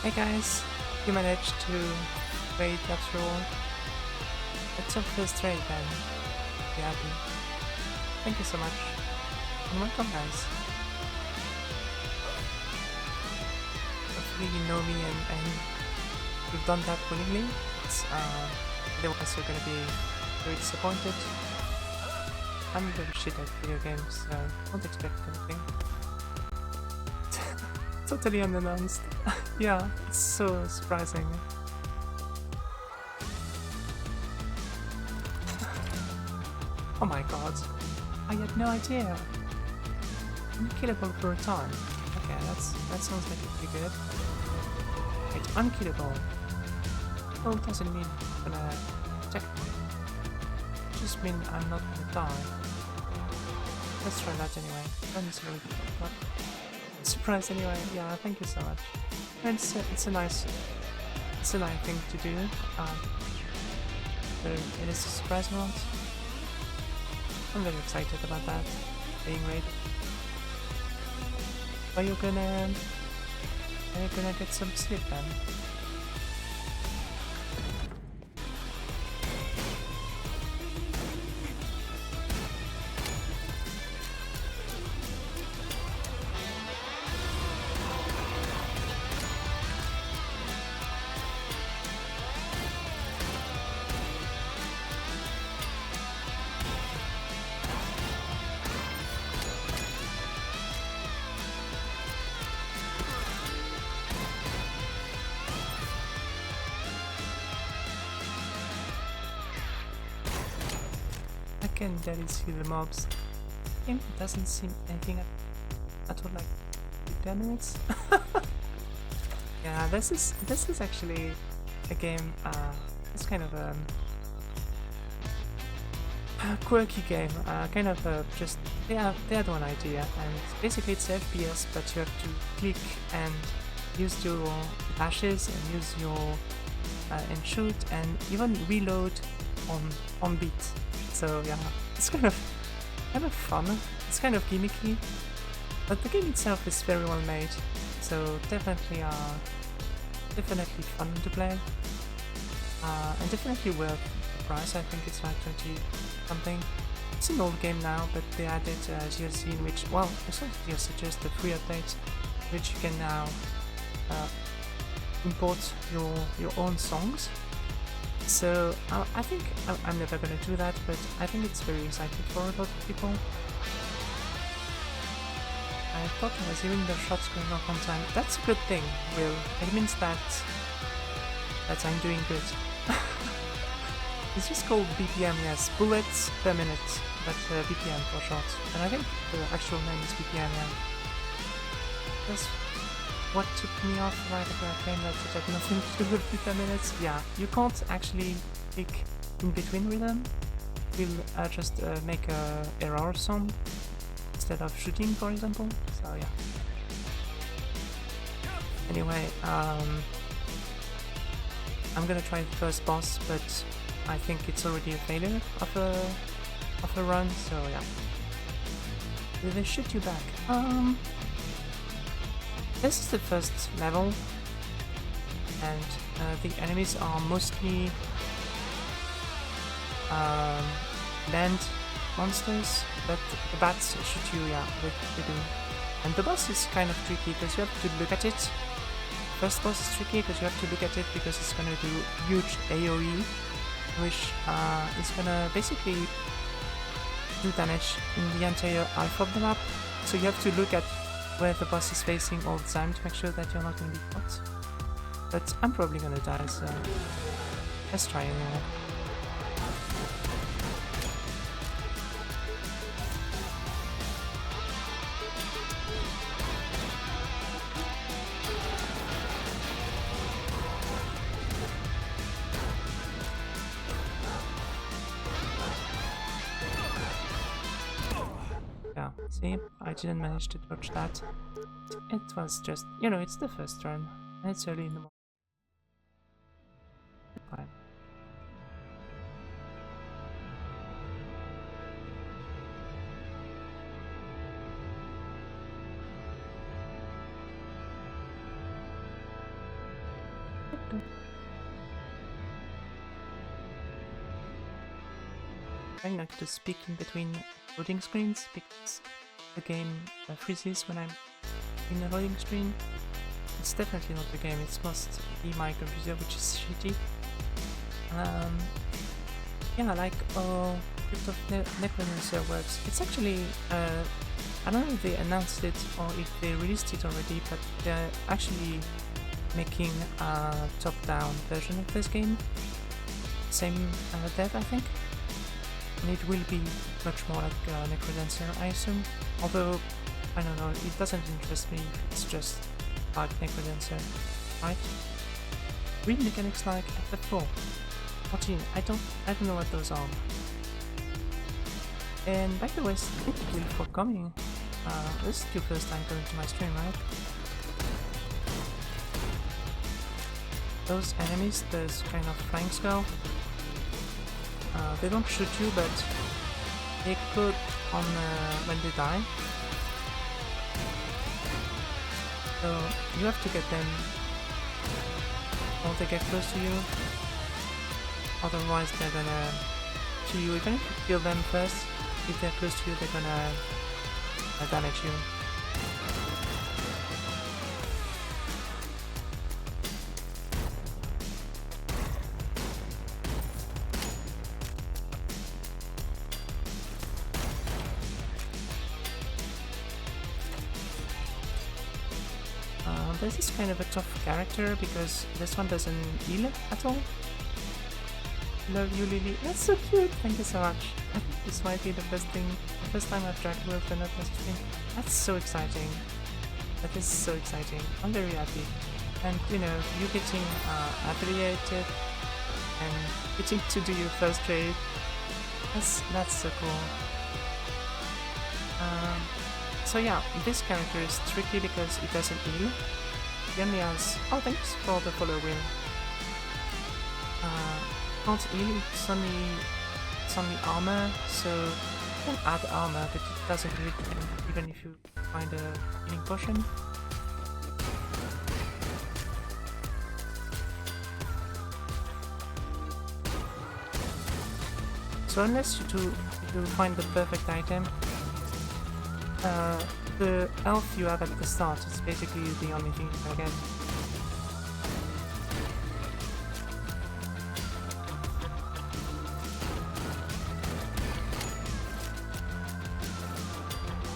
Hey guys, you managed to raid after all. It's your first raid then. Be happy. Thank you so much. And welcome guys. Hopefully you know me and you've done that willingly. Otherwise you're gonna be very disappointed. I'm very shit at video games, so don't expect anything. Totally unannounced. Yeah, it's so surprising. Oh my god, I had no idea. Unkillable for a time. Okay, that sounds like it's pretty good. Wait, unkillable. Well, it doesn't mean I'm gonna attack me. It just mean I'm not gonna die. Let's try that anyway. Don't necessarily but surprise anyway. Yeah, thank you so much. It's a nice thing to do. But it is a surprise round. I'm very excited about that being raided. Are you gonna get some sleep then? I can barely see the mobs. The game doesn't seem anything at all like 10 minutes. Yeah, this is actually a game. It's kind of a quirky game. Kind of just they had one idea, and basically it's FPS, but you have to click and use your dashes and use your and shoot and even reload on beat. So yeah, it's kind of fun. It's kind of gimmicky, but the game itself is very well made. So definitely fun to play, and definitely worth the price. I think it's like 20 something. It's an old game now, but they added DLC in which, well, it's not DLC, just a free update, which you can now import your own songs. So I think I'm never gonna do that, but I think it's very exciting for a lot of people. I thought I was hearing the shots going off on time. That's a good thing, Will. It means that I'm doing good. It's just called BPM, yes, bullets per minute, but BPM for short. And I think the actual name is BPM, yeah. That's what took me off right after I claimed that it had nothing to do with BPM minutes. Yeah, you can't actually pick in between rhythm. We'll just make a error song instead of shooting, for example. So yeah. Anyway, I'm gonna try the first boss, but I think it's already a failure of a run. So yeah. Will they shoot you back? This is the first level, and the enemies are mostly land monsters, but the bats shoot you, yeah, they do. And the boss is kind of tricky because you have to look at it. First boss is tricky because you have to look at it because it's gonna do huge AoE, which is gonna basically do damage in the entire half of the map. So you have to look at where the boss is facing all the time to make sure that you're not gonna be caught. But I'm probably gonna die, so let's try anyway. Yeah, see, I didn't manage to dodge that. It was just, you know, it's the first run, and it's early in the morning. Fine. Trying not to speak in between loading screens because the game freezes when I'm in a loading screen. It's definitely not the game, it must be my computer, which is shitty. Yeah, like Crypt of Necrodancer works. It's actually, I don't know if they announced it or if they released it already, but they're actually making a top-down version of this game. Same dev, I think. And it will be much more like Necrodancer, I assume. Although, I don't know, it doesn't interest me if it's just like Necrodancer, right? Read mechanics like FF4. 14, I don't know what those are. And by the way, thank you for coming. This is your first time coming to my stream, right? Those enemies, those kind of flying skull, they don't shoot you, but they could on when they die. So you have to get them. Don't they get close to you? Otherwise they're gonna kill you. Even if you kill them first, if they're close to you, they're gonna damage you. This is kind of a tough character because this one doesn't heal at all. Love you, Lily. That's so cute. Thank you so much. This might be the best thing. The first time I've tried to open up my stream. That's so exciting. That is so exciting. I'm very happy. And you know, you getting affiliated and getting to do your first trade. That's so cool. So yeah, this character is tricky because it doesn't heal. He only has... Oh, thanks for the follow, Will. Can't heal, it's only armor, so you can add armor, but it doesn't do it even if you find a healing potion. So unless you find the perfect item, the health you have at the start is basically the only thing you can get.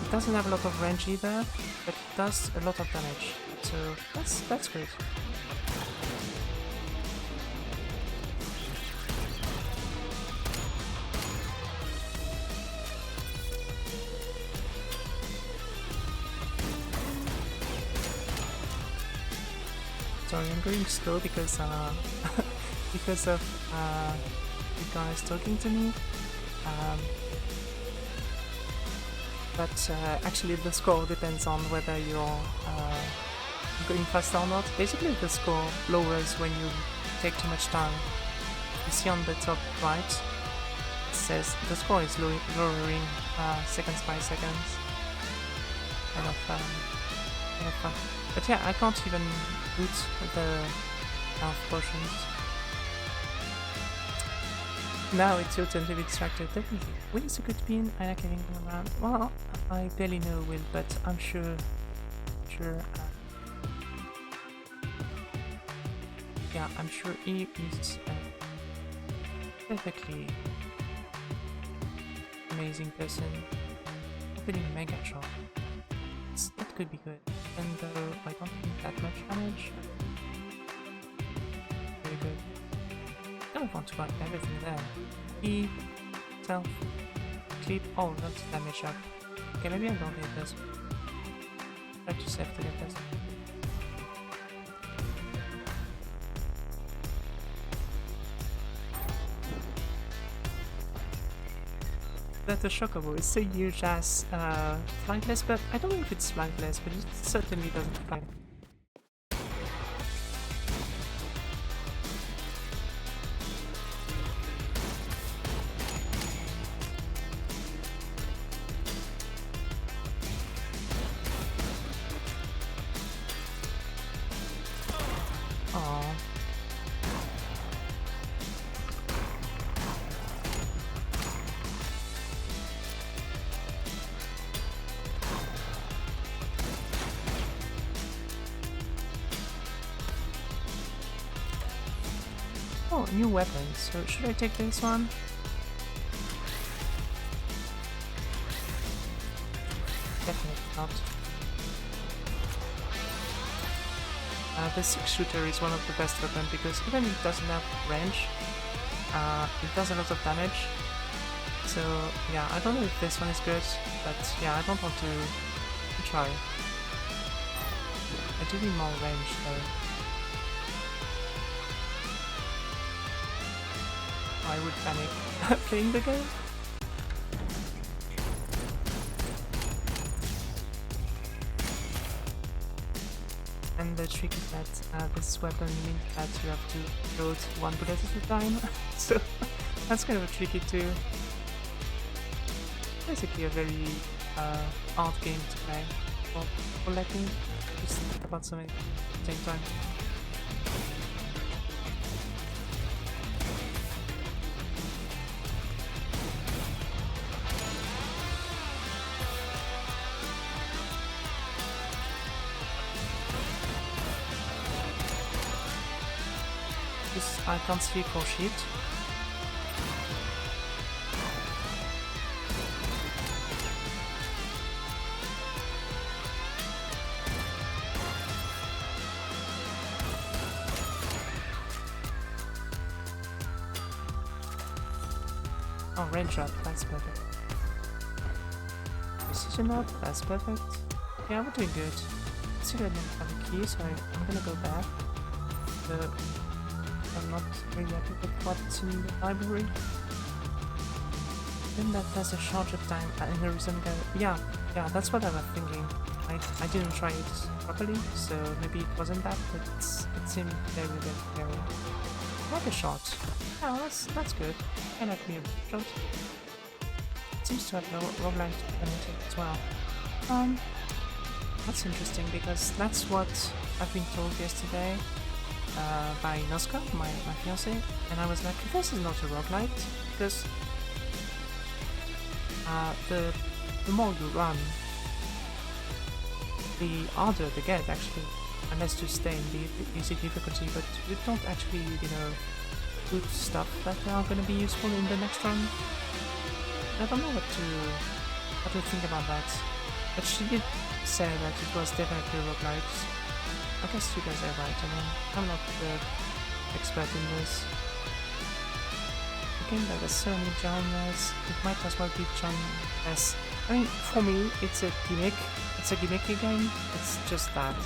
It doesn't have a lot of range either, but it does a lot of damage, so that's good. Sorry, I'm going slow because because of you guys talking to me. But actually the score depends on whether you're going fast or not. Basically the score lowers when you take too much time. You see on the top right, it says the score is lowering seconds by seconds. Kind of fun. But yeah, I can't even boot the health potions. Now it's your turn to be distracted, definitely. Will is a good bean, I like having him around. Well, I barely know Will, but I'm sure yeah, I'm sure he is a perfectly amazing person. Opening Mega Shop. That could be good, even though I don't think that much damage. Very good. I don't want to buy everything there. E, self, clip, oh, not damage up. Okay, maybe I don't need this. Try to save to get this. That the Chocobo is so huge as flightless, but I don't know if it's flightless, but it certainly doesn't fly. Aww. Oh, new weapon. So should I take this one? Definitely not. The 6-shooter is one of the best weapons because even if it doesn't have range, it does a lot of damage. So yeah, I don't know if this one is good, but yeah, I don't want to try. I do need more range though. I would panic playing the game. And the trick is that this weapon means that you have to load one bullet at a time, so that's kind of tricky too. Basically a very hard game to play for letting just think about something at the same time. I can't see for shit. Oh, range up, that's perfect. Precision up, that's perfect. Yeah, we're doing good. Still I didn't have a key, so I'm gonna go back. I'm not really happy with what's in the library. Then that has a charge-up time and a reason go. Yeah, that's what I was thinking. I didn't try it properly, so maybe it wasn't that, but it seemed very. Like a shot. Yeah, that's good. I like me a shot. It seems to have no roguelike penalty as well. That's interesting because that's what I've been told yesterday. By Noska, my fiance, and I was like, this is not a roguelite, because the more you run, the harder they get actually, unless you stay in the easy difficulty, but you don't actually, put stuff that are going to be useful in the next run. I don't know what to think about that, but she did say that it was definitely roguelite. I guess you guys are right, I mean, I'm not the expert in this. A game that has so many genres, it might as well be genres. I mean, for me, it's a gimmick. It's a gimmicky game, it's just that.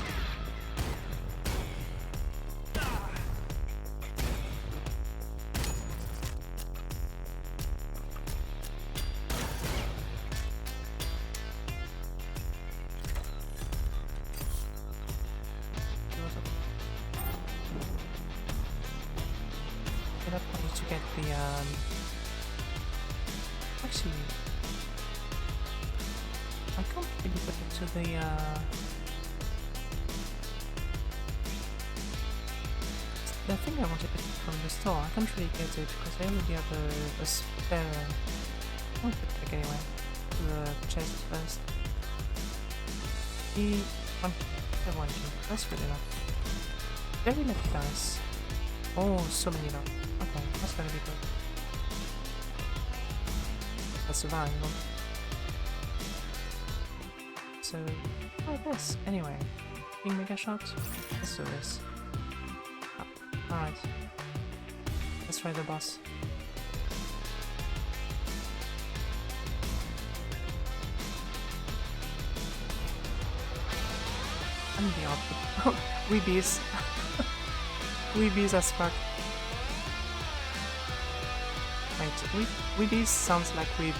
To get the actually I can't really put it to the thing I wanted from the store. I can't really get it because I already have a spare. I'll put it back anyway to the chest first. The one that's good enough. Very lucky dice. Oh, so many luck. Okay, that's gonna be good. That's a valuable. So, like this. Anyway, King Mega Shot. Let's do this. Oh, alright. Let's try the boss. I'm the opposite. Weebies. Weebies as fuck. Wait, Weebies sounds like weeb.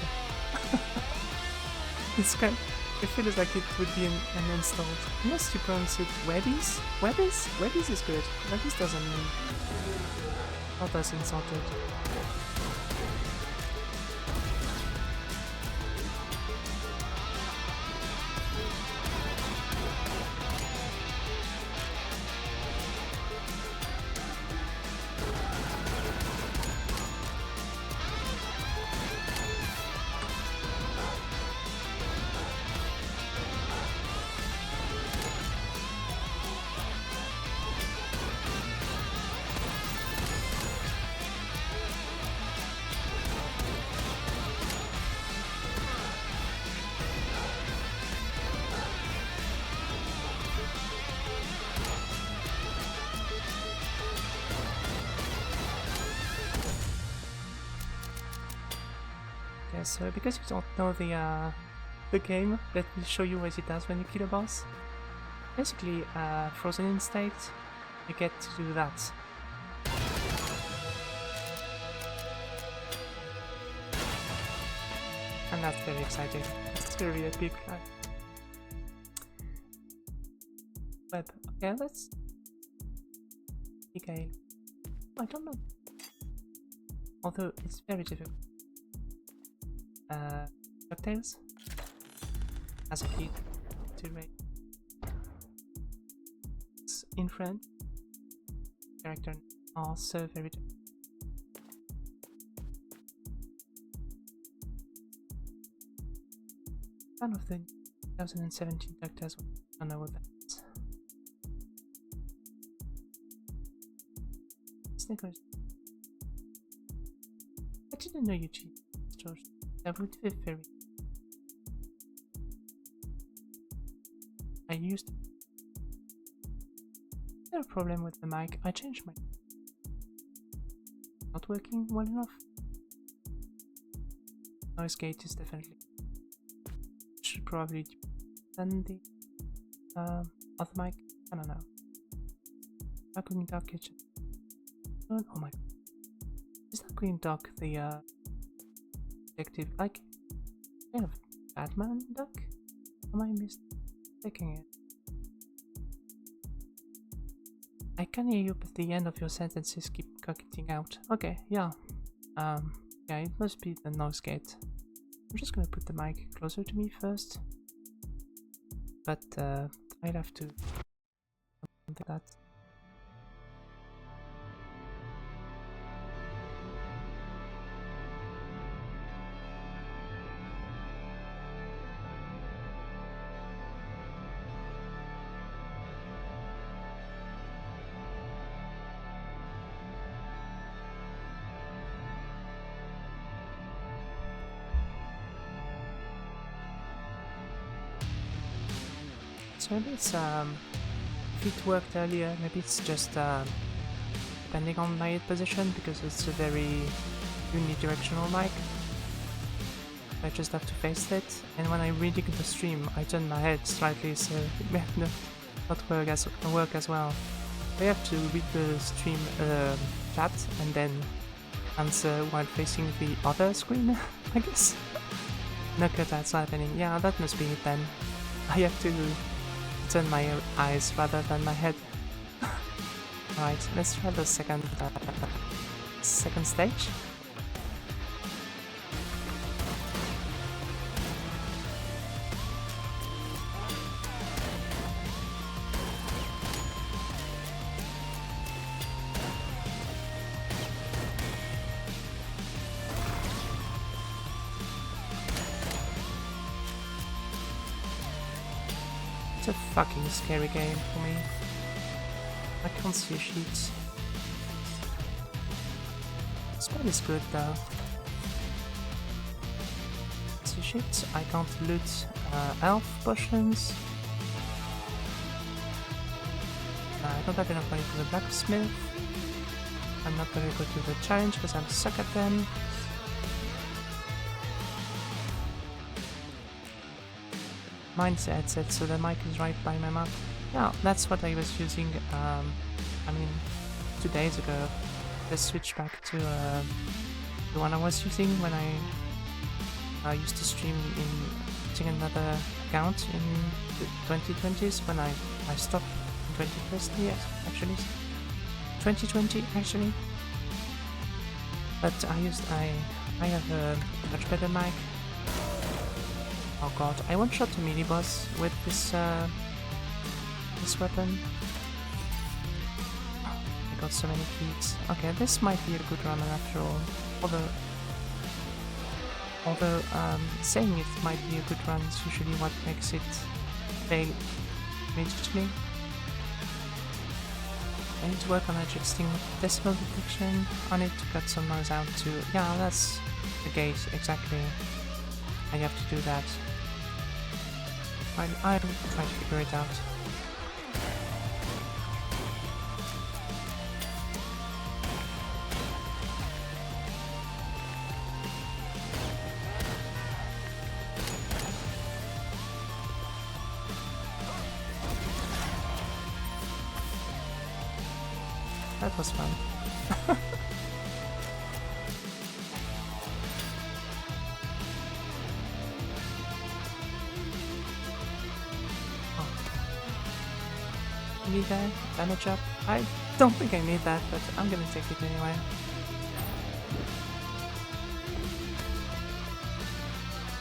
It's kind. It feels like it would be an installed. Unless you pronounce it Webbies? Webbies? Webbies is good. Webbies doesn't mean. Not as insulted. Okay, so because you don't know the game, let me show you what it does when you kill a boss. Basically, frozen in state, you get to do that. And that's very exciting. It's gonna be a big web. Okay, let's... Okay. I don't know. Although it's very difficult. DuckTales as a kid to rate. In French, characters are so very different. One of the 2017 DuckTales, I don't know what that is. Snickers. I didn't know you cheat, George. That would be very... I used... There's a problem with the mic. I changed my... Not working well enough. Noise gate is definitely... Should probably... Than the... other mic. I don't know. Dark Green Dark Kitchen. Oh my... Is that Green Duck the detective, like kind of Batman duck? Am I mistaking it? I can hear you, but the end of your sentences keep cutting out. Okay, yeah. Yeah, it must be the noise gate. I'm just gonna put the mic closer to me first. But I'd have to something like that. So maybe it's if it worked earlier, maybe it's just depending on my head position, because it's a very unidirectional mic. I just have to face it, and when I read the stream, I turn my head slightly, so it may not work as well. I have to read the stream chat and then answer while facing the other screen, I guess. No, that's happening. Yeah, that must be it then. I have to turn my eyes rather than my head. Right, let's try the second stage. It's a fucking scary game for me. I can't see sheets. Spell is good though. See sheets. I can't loot elf potions. I don't have enough money for the blacksmith. I'm not gonna go to the challenge because I'm suck at them. Mindset set so the mic is right by my mouth. Yeah, that's what I was using, I mean, 2 days ago. Let's switch back to the one I was using when I used to stream using another account in the 2020s when I stopped in 2020, yes, actually. 2020 actually. But I have a much better mic. Oh god, I one-shot a mini boss with this this weapon. I got so many feats. Okay, this might be a good run after all. Although saying it might be a good run is usually what makes it fail immediately. I need to work on adjusting decibel detection. I need to cut some noise out too. Yeah, that's the gate, exactly. I have to do that. I'll try to figure it out. that was fun. Need that damage up? I don't think I need that, but I'm gonna take it anyway.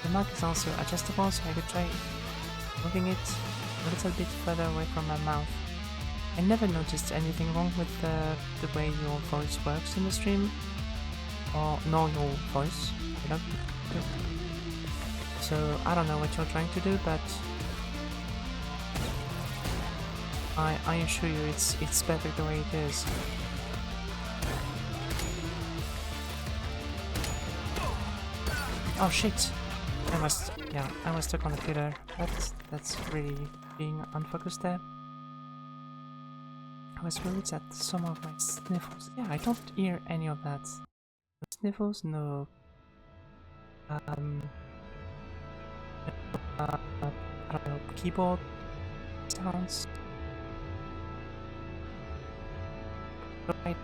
The mark is also adjustable, so I could try moving it a little bit further away from my mouth. I never noticed anything wrong with the way your voice works in the stream, or nor your voice. So I don't know what you're trying to do, but I assure you it's better the way it is. Oh shit! I was stuck on the pillar. That's really being unfocused there. I was worried that some of my sniffles. Yeah, I don't hear any of that. No sniffles, no I don't know, keyboard sounds. Right,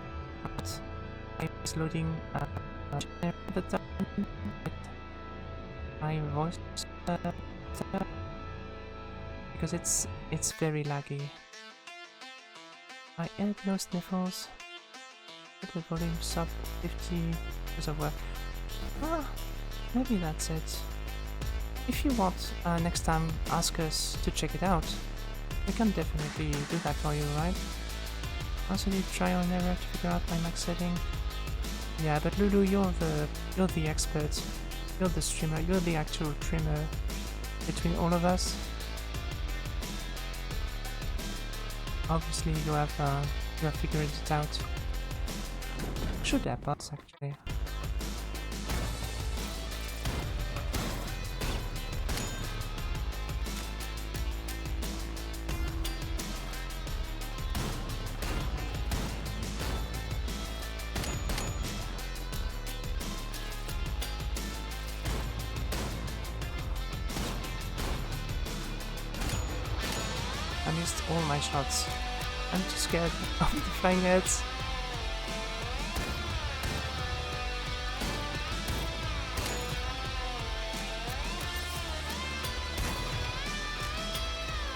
I was loading at the time with my voice because it's very laggy. I added no sniffles. Put the volume sub 50 because of work. Maybe that's it. If you want, next time ask us to check it out. We can definitely do that for you, right? Also need trial and error to figure out my max setting. Yeah, but Lulu, you're the expert. You're the streamer. You're the actual trimmer between all of us. Obviously, you have figured it out. Should help us actually. I missed all my shots. I'm too scared of the flying heads.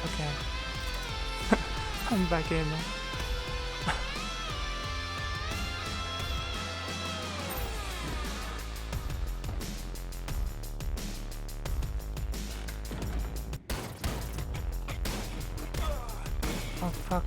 Okay. I'm back in. Oh fuck.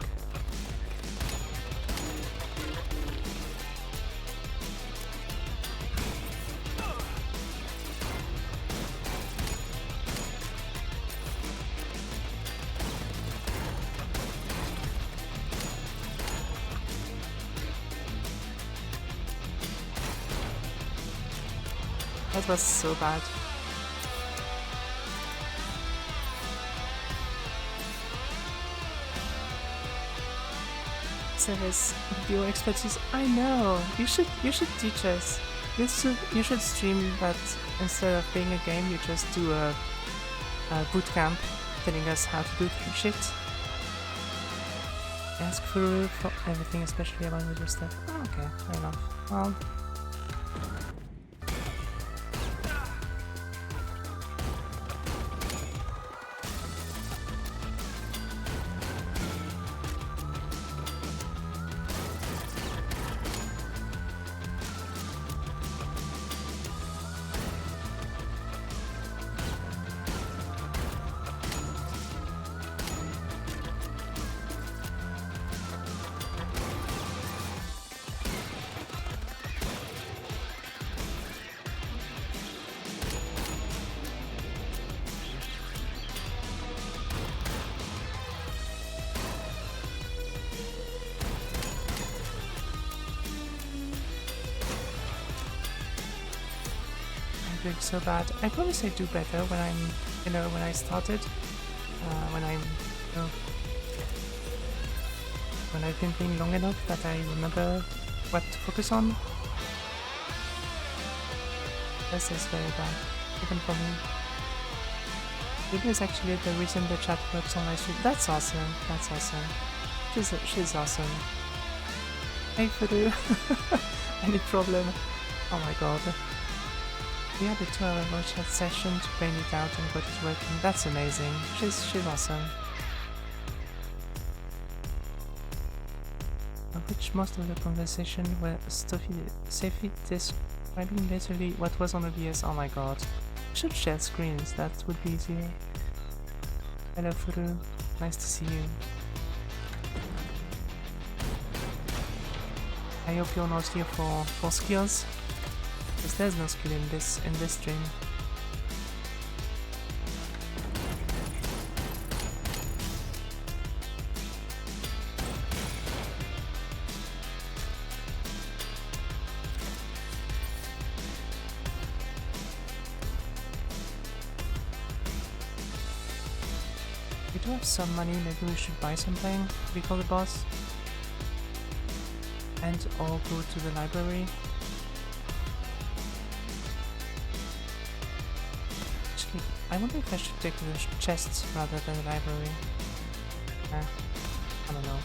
That was so bad. Service your expertise. I know. You should teach us. You should stream that instead of playing a game, you just do a boot camp telling us how to do shit. Ask for everything, especially about with your stuff. Oh, okay, fair enough. Well. Doing so bad. I promise I do better when I'm, when I started, when I'm, when I've been playing long enough that I remember what to focus on. This is very bad, even for me. Lulu is actually the reason the chat works on my stream. That's awesome. That's awesome. She's awesome. Hey Fudu. Any problem? Oh my god. We had a 2-hour chat session to brain it out and got it working. That's amazing. She's awesome. Of which most of the conversation were Sophie describing literally what was on OBS. Oh my god. We should share screens, that would be easier. Hello Furu, nice to see you. I hope you're not here for skills, because there's no skill in this stream. We do have some money, maybe we should buy something to recall the boss. And or go to the library. Actually, I wonder if I should take the chests rather than the library. I don't know.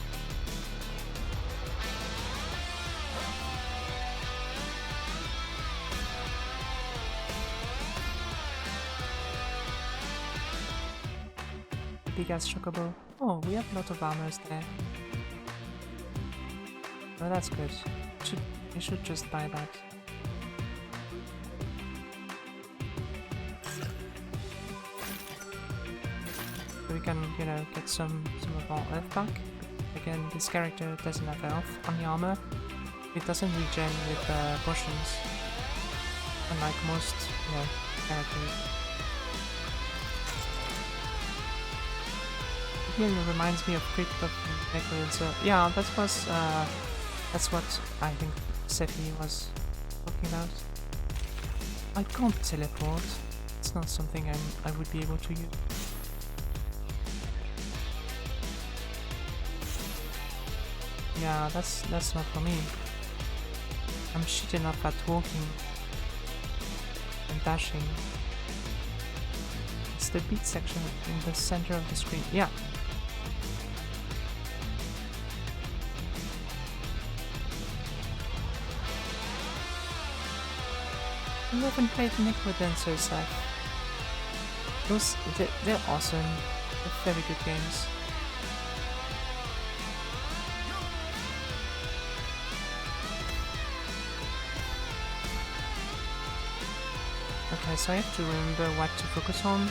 Big ass chocobo. Oh, we have a lot of armors there. Oh, that's good. We should just buy that. So we can, you know, get some of our health back. Again, this character doesn't have health on the armor. It doesn't regen with potions, unlike most, you know, characters. It really reminds me of Crypt of Necrodancer. Yeah, that's what I think Sephi was talking about. I can't teleport. It's not something I would be able to use. Yeah, that's not for me. I'm shit enough at walking and dashing. It's the beat section in the center of the screen. Yeah. I haven't played Necrodancers. They're awesome. They're very good games. Okay, so I have to remember what to focus on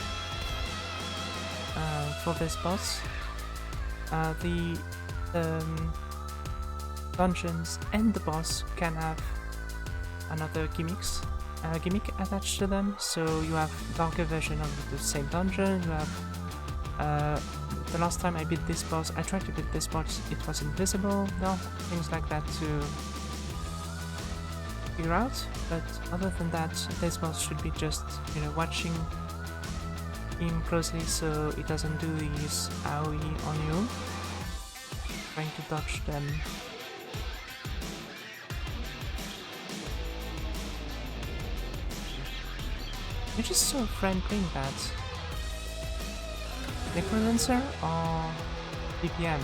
for this boss. The dungeons and the boss can have another gimmick attached to them, so you have darker version of the same dungeon. You have the last time I beat this boss, I tried to beat this boss, it was invisible. There are things like that to figure out, but other than that, this boss should be just, you know, watching him closely so it doesn't do these AoE on you, trying to dodge them. I just saw a friend playing that. Necrodancer or BPM?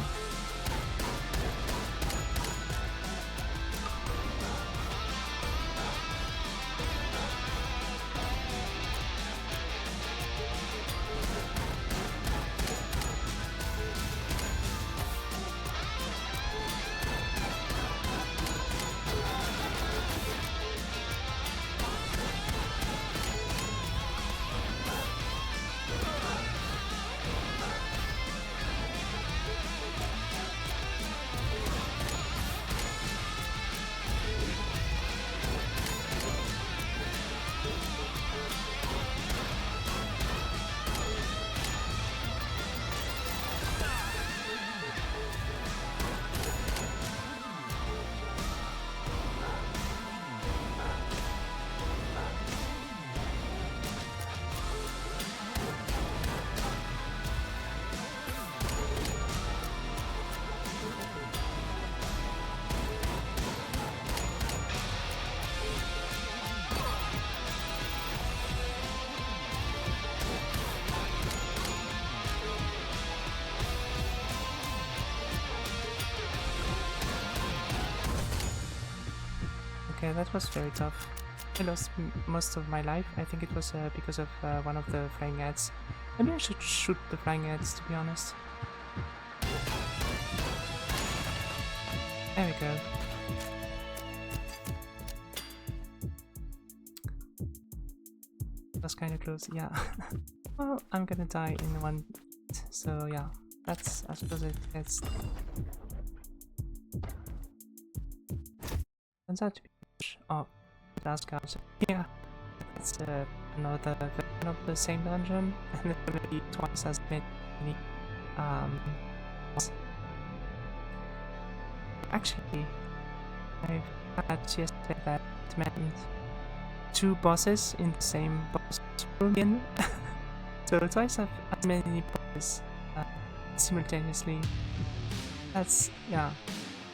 that was very tough. I lost most of my life. I think it was because of one of the flying heads. Maybe I should shoot the flying heads, to be honest. There we go. That's kind of close, yeah. Well, I'm gonna die in one, so yeah, that's as close as it gets. Turns out to be oh, last guard. Yeah, that's another version of the same dungeon, and it's gonna be twice as many. Actually, I've had yesterday that meant 2 bosses in the same boss room. So twice as many bosses simultaneously. That's, yeah,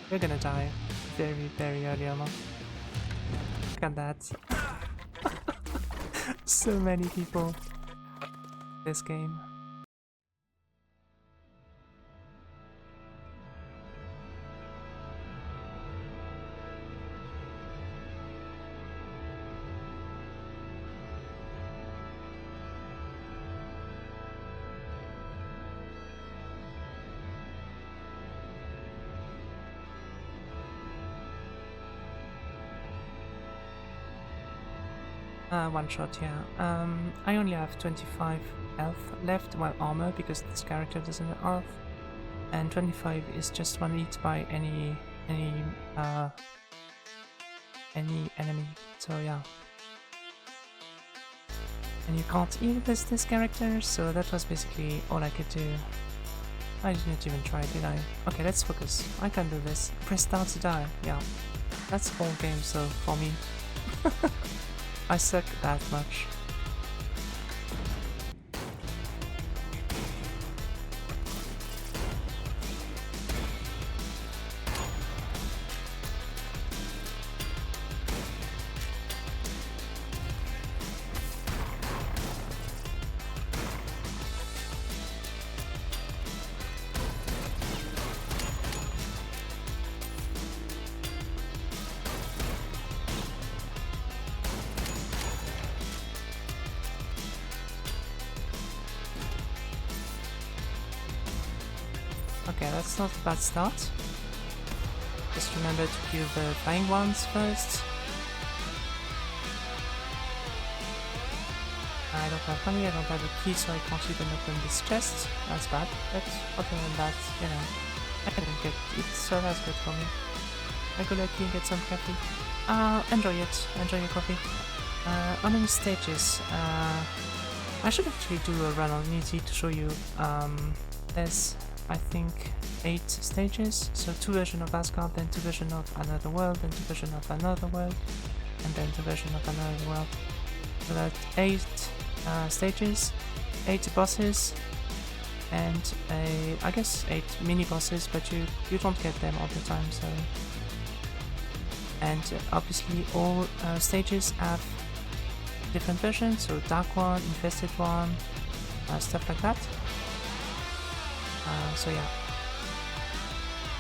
we're gonna die very, very early on. Look at that. So many people in this game. One shot, yeah. I only have 25 health left, well, armor, because this character doesn't have health, and 25 is just one hit by any enemy. So yeah, and you can't heal this character, so that was basically all I could do. I didn't even try, did I? Okay, let's focus. I can do this. Press start to die. Yeah, that's all game, so for me. I suck that much. Okay, that's not a bad start. Just remember to kill the flying ones first. I don't have money, I don't have a key, so I can't even open this chest. That's bad, but other than that, you know, I didn't get it, so that's good for me. I go lucky and get some coffee. Enjoy it, enjoy your coffee. How many stages? I should actually do a run on Unity to show you. There's, I think, 8 stages, so 2 versions of Asgard, then 2 versions of another world, then 2 versions of another world, and then 2 versions of another world. So that's 8 stages, 8 bosses, and I guess 8 mini bosses, but you don't get them all the time. So, and obviously all stages have different versions, so dark one, infested one, stuff like that. So yeah,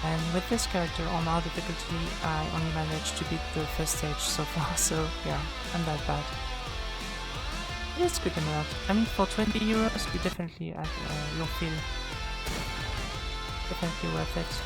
and with this character on our difficulty, I only managed to beat the first stage so far, so yeah, I'm that bad. It's good enough. I mean, for 20 euros, you definitely you'll feel definitely worth it.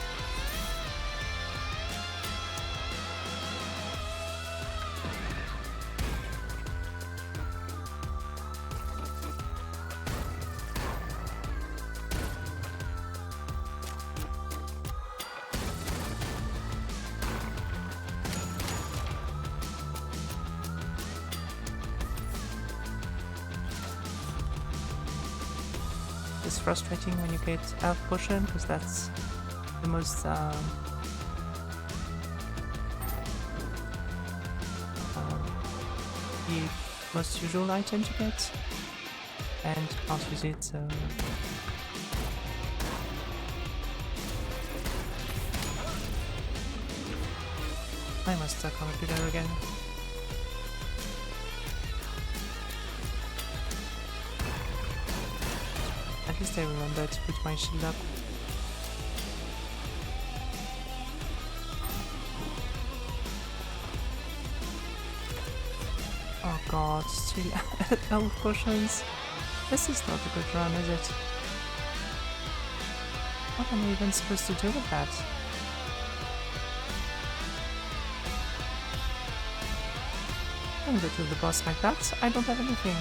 It's frustrating when you get health potion, because that's the most the most usual item to get, and can't use it, so I must stuck on a pillar again. At least I remember to put my shield up. Oh god, still health potions. This is not a good run, is it? What am I even supposed to do with that? I don't go to the boss like that. I don't have anything.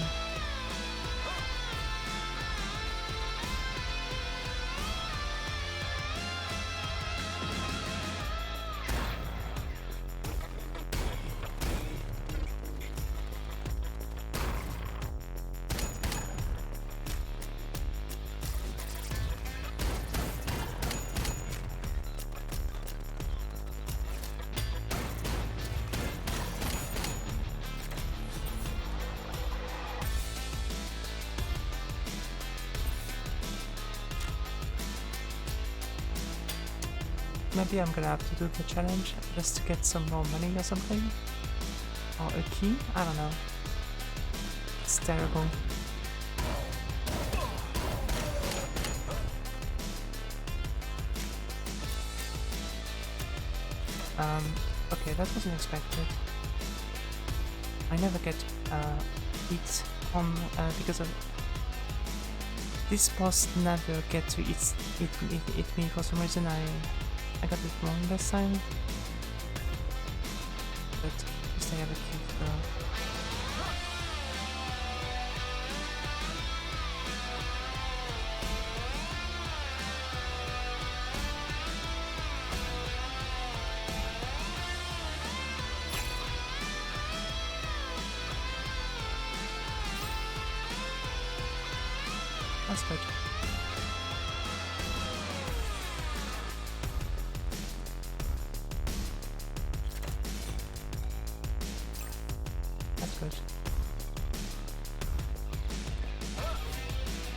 Maybe I'm gonna have to do the challenge just to get some more money or something. Or a key? I don't know. It's terrible. Okay, that wasn't expected. I never get hit on because of this boss never get to hit me for some reason. I got it wrong this time, but at least I have a key for. That's good. That's good.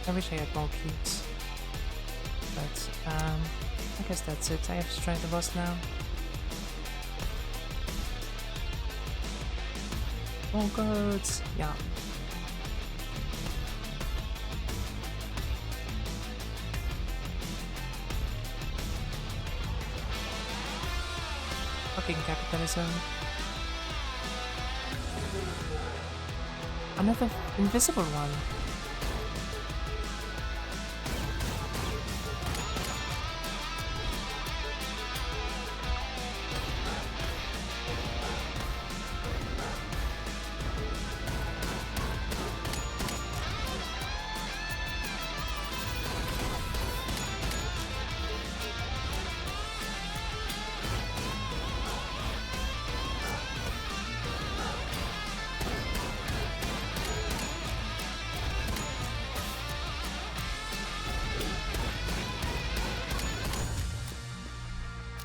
I wish I had more keys. But, I guess that's it. I have to try the boss now. Oh god! Yeah. Fucking capitalism. Another invisible one.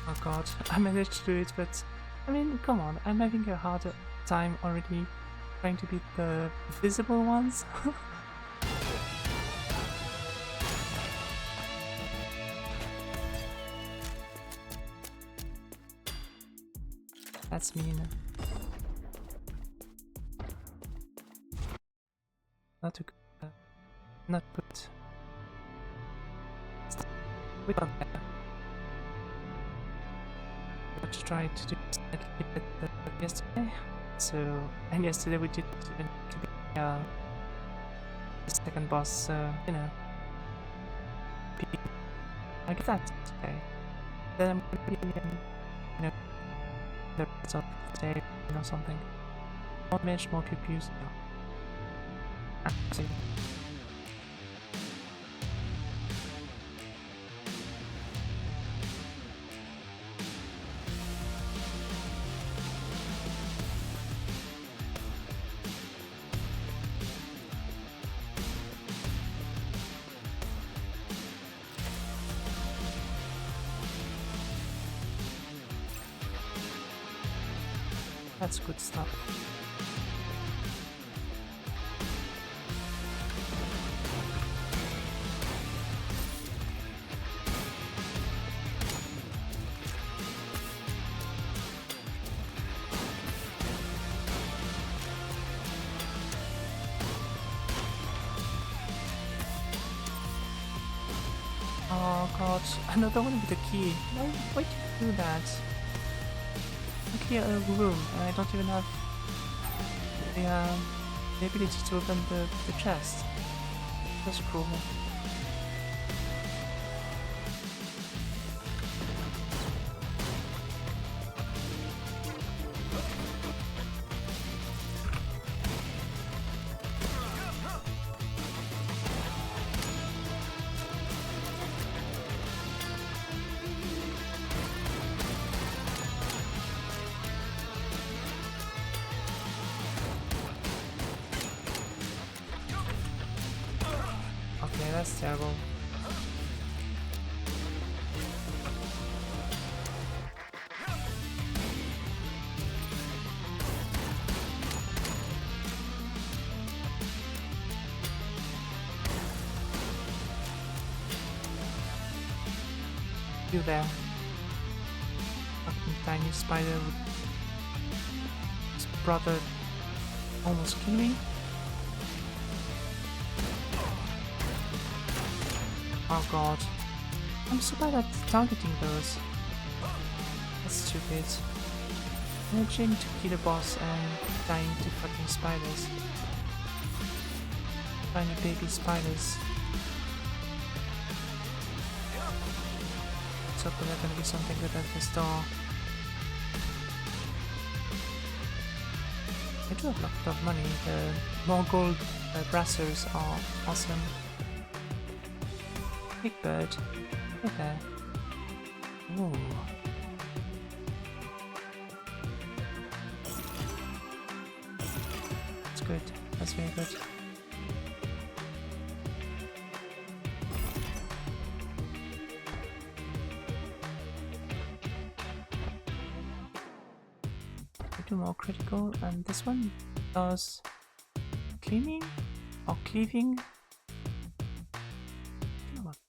Oh god, I managed to do it, but I mean, come on, I'm having a harder time already trying to beat the visible ones. That's mean. Not too good. Not good. We got there. Let's try to do slightly better yesterday. So, and yesterday we did the second boss, you know. I get that today. Then I'm gonna be you know, the rest of the day, you know, something. More mage, more QPUs. No. See. That's good stuff. Oh god, another one with a key. Why do you do that? I clear a room and I don't even have the ability to open the chest. That's cool. Okay, that's terrible. You there. Fucking tiny spider with his brother almost kill me. Oh god. I'm so bad at targeting those. That's stupid. Managing to kill a boss and dying to fucking spiders. Tiny baby spiders. Let's hope there's gonna be something good at this door. I do have a lot of money. The more gold brassers are awesome. Big bird. Okay. Ooh. That's good. That's very good. Do more critical, and this one does cleaning or cleaving.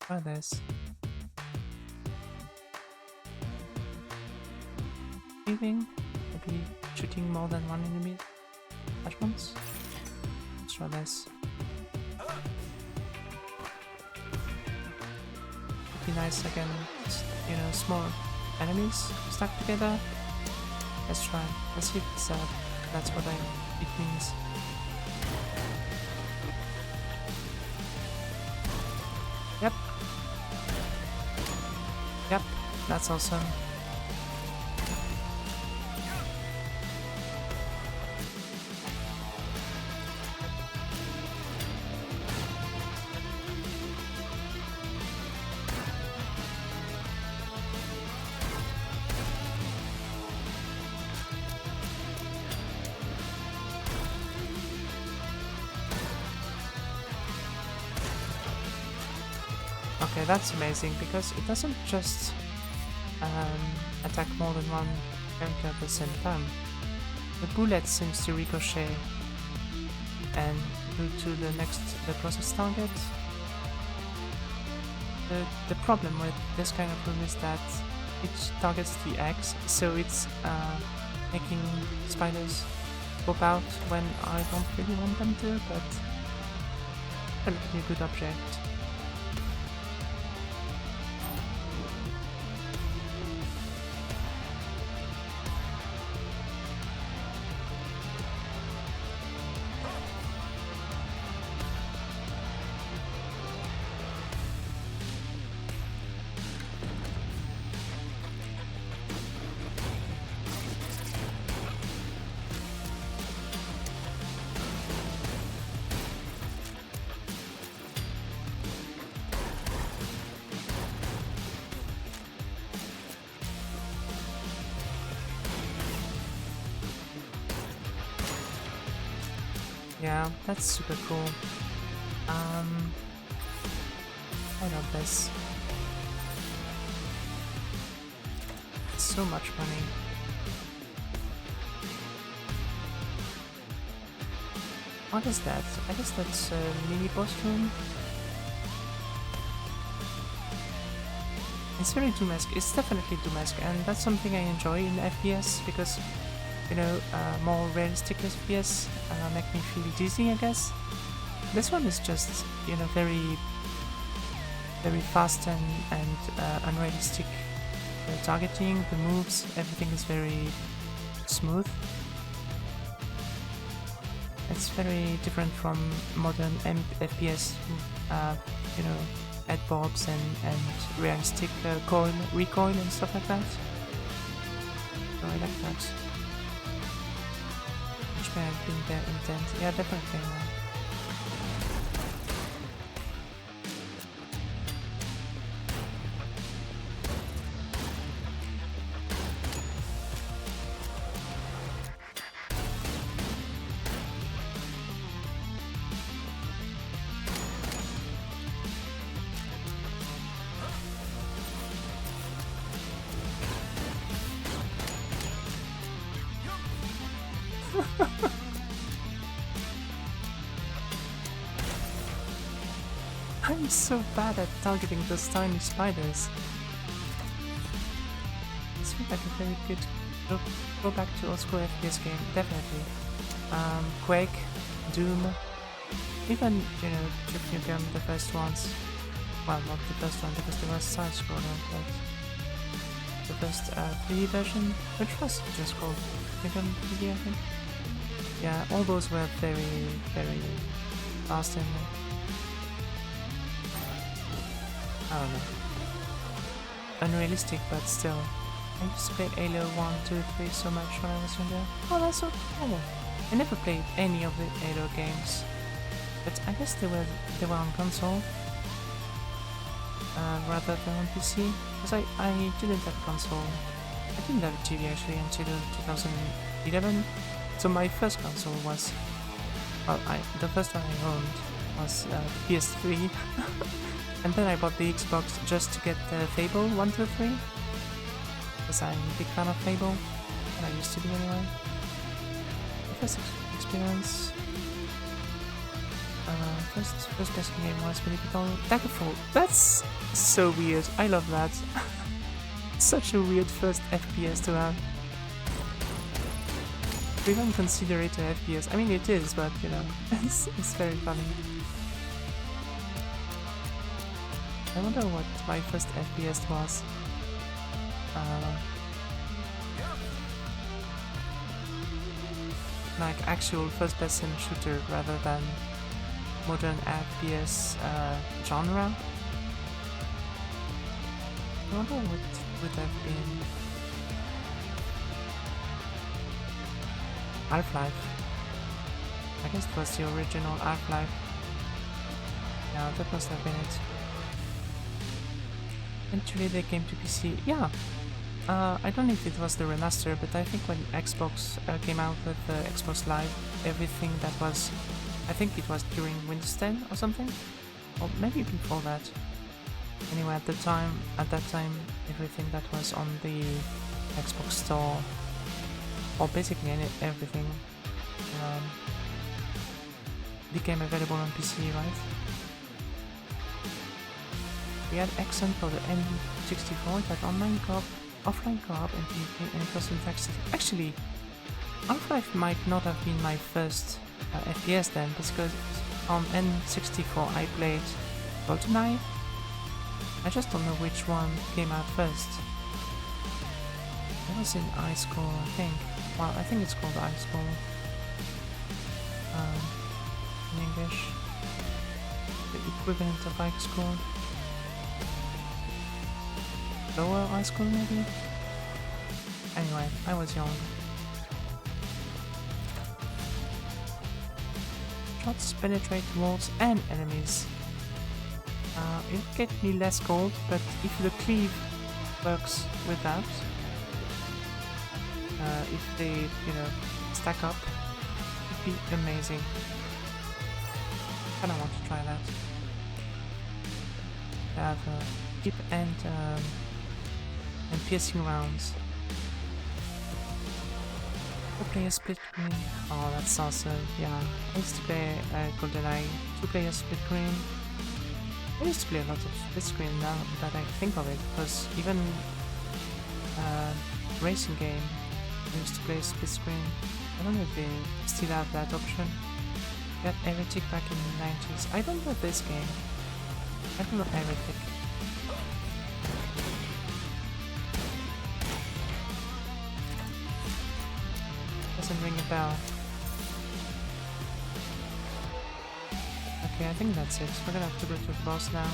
Try this. Cleaving, maybe shooting more than one enemy at once. Let's try this. Would be nice again, you know, small enemies stuck together. Let's try. Let's see if it's, that's what it means. Yep. Yep, that's awesome. Okay, that's amazing because it doesn't just attack more than one character at the same time. The bullet seems to ricochet and go to the closest target. The problem with this kind of room is that it targets the X, so it's making spiders pop out when I don't really want them to, but definitely a good object. Yeah, that's super cool. I love this. So much money. What is that? I guess that's a mini boss room. It's very Doom-esque. It's definitely Doom-esque, and that's something I enjoy in FPS because, you know, more realistic FPS make me feel dizzy, I guess. This one is just, you know, very fast and unrealistic. The targeting, the moves, everything is very smooth. It's very different from modern FPS, you know, head bobs and realistic recoil and stuff like that. So I like that. Which may have been their intent. Yeah, definitely. I'm so bad at targeting those tiny spiders. This feels like a very good go back to old school FPS game, definitely. Quake, Doom, even, you know, Duke Nukem, the first ones. Well, not the first one because they were side-scroller, but the first 3D version, which was just called Nukem 3D, I think. Yeah, all those were very, very fast and I don't know, unrealistic, but still. I used to play Halo 1, 2, 3 so much when I was younger. Oh, that's so cool. I never played any of the Halo games, but I guess they were on console rather than on PC, because I didn't have console. I didn't have a TV actually until 2011. So my first console was, well, the first one I owned was PS3. And then I bought the Xbox just to get Fable 1, 2, 3. Because I'm a big fan of Fable. And I used to be anyway. The first experience... first person game was really difficult. Daggerfall. That's so weird. I love that. Such a weird first FPS to have. We don't consider it an FPS. I mean it is, but you know, it's very funny. I wonder what my first FPS was. Like actual first-person shooter rather than modern FPS genre. I wonder what would have been. Half-Life. I guess it was the original Half-Life. Yeah, that must have been it. Eventually they came to PC. Yeah. I don't know if it was the remaster, but I think when Xbox came out with Xbox Live, everything that was... I think it was during Windows 10 or something? Or maybe before that. Anyway, at that time, everything that was on the Xbox Store, or basically everything, became available on PC, right? We had Xen for the N64, it had online co-op, offline co-op, and PvP, and it was in fact... Actually, Half-Life might not have been my first FPS then, because on N64 I played GoldenEye. I just don't know which one came out first. It was in high school, I think. Well, I think it's called high school in English. The equivalent of high school. Lower high school, maybe? Anyway, I was young. Shots penetrate walls and enemies. It get me less cold, but if the cleave works with that, if they, you know, stack up, it'd be amazing. Kinda want to try that. They have deep and piercing rounds. 4-player split screen. Oh, that's awesome. Yeah, I used to play GoldenEye 2-player split screen. I used to play a lot of split screen now that I think of it, because even racing game I used to play split screen. I don't know if they still have that option. We had Heretic back in the 90s. I don't know this game. I don't know Heretic. Doesn't ring a bell. Okay, I think that's it. We're gonna have to go to the boss now.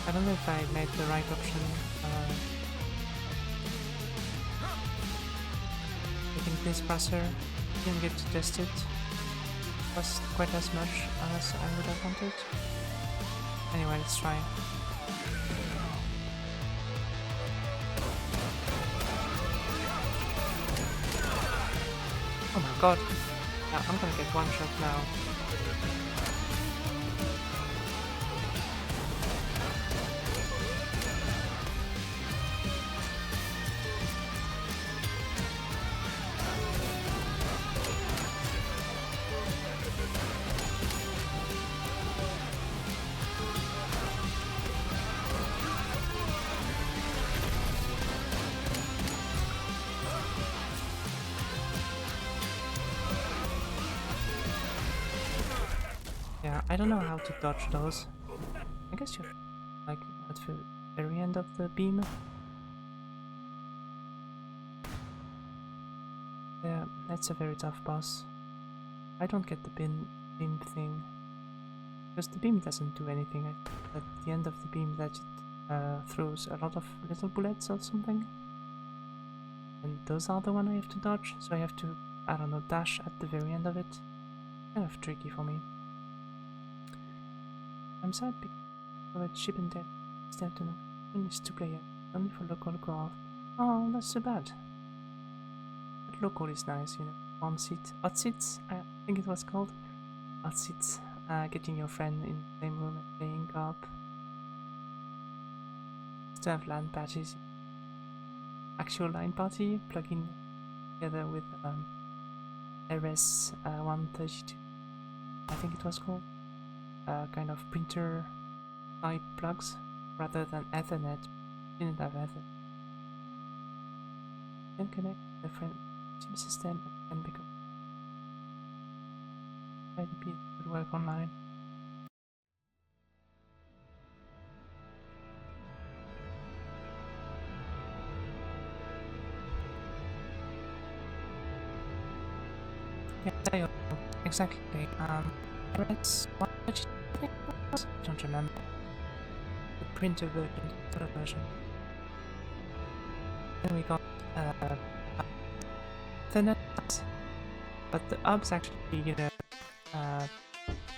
I don't know if I made the right option. Getting this passer, didn't get to test it. Was quite as much as I would have wanted. Anyway, let's try. Oh my god. Yeah, I'm gonna get one shot now. Yeah, I don't know how to dodge those. I guess you're like at the very end of the beam. Yeah, that's a very tough boss. I don't get the beam thing. Because the beam doesn't do anything. At the end of the beam that it throws a lot of little bullets or something. And those are the one I have to dodge, so I have to, I don't know, dash at the very end of it. Kind of tricky for me. I'm sad because of a chip and dead instead of only 2 player, only for local co-op. Oh, that's too bad. But local is nice, you know. Warm seat, hot seats, I think it was called. Hot seats, getting your friend in the same room and playing co-op. To have LAN parties. Actual line party, plug in together with RS 132, I think it was called. Kind of printer type plugs rather than Ethernet. Didn't have Ethernet. Can connect different team system and become maybe it would work online. Yeah, exactly. RS 132, I don't remember. The printer version, the version. Then we got Ethernet, but the hubs actually, you know,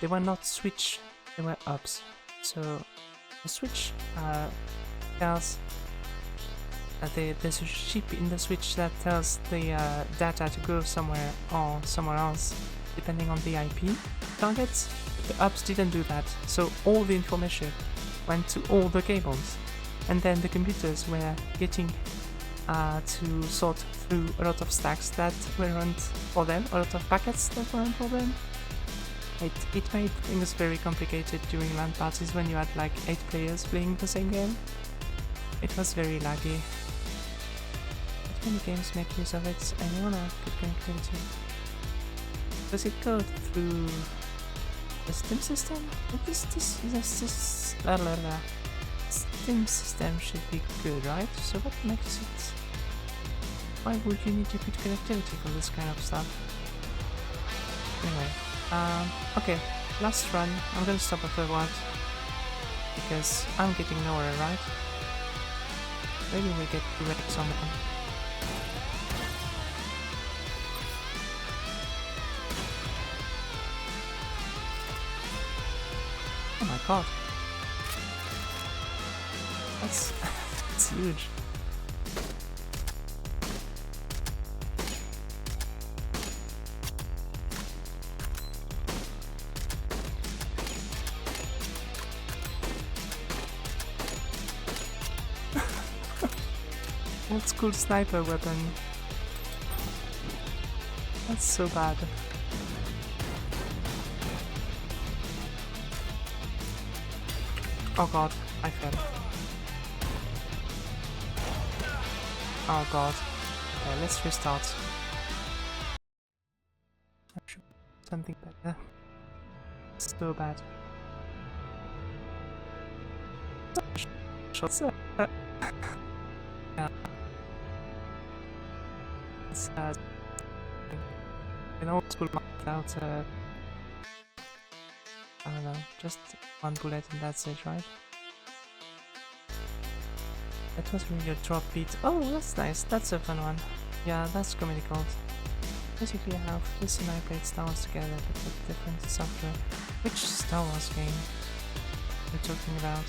they were not switch, they were hubs. So the switch tells there's a chip in the switch that tells the data to go somewhere or somewhere else depending on the IP targets. The hubs didn't do that, so all the information went to all the cables, and then the computers were getting to sort through a lot of stacks that weren't for them, a lot of packets that weren't for them. It made things very complicated during LAN parties when you had like 8 players playing the same game. It was very laggy. But many games make use of it and you wanna have good connectivity. Does it go through the Steam system? This Steam system should be good, right? So what makes it... Why would you need a good connectivity for this kind of stuff? Anyway, okay, last run. I'm gonna stop after a while because I'm getting nowhere, right? Maybe we get to wreck someone. Oh my god. That's that's huge. Old school sniper weapon. That's so bad. Oh god, I fell. Oh god. Okay, let's restart. Something better. So bad. Shots. Yeah. It's an old school map without, I don't know, just one bullet and that's it, right? That was really a drop beat. Oh, that's nice. That's a fun one. Yeah, that's comedy gold. Basically, how Fliss and I played Star Wars together, but with different software. Which Star Wars game we're talking about?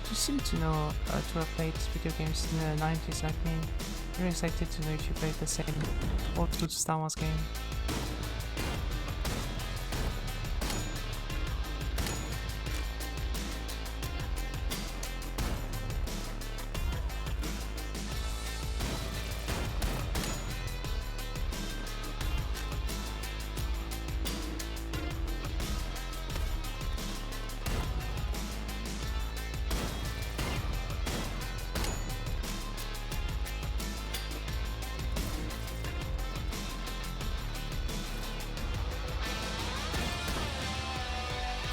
You seem to know to have played video games in the 90s like me. Very excited to know if you played the same old school Star Wars game.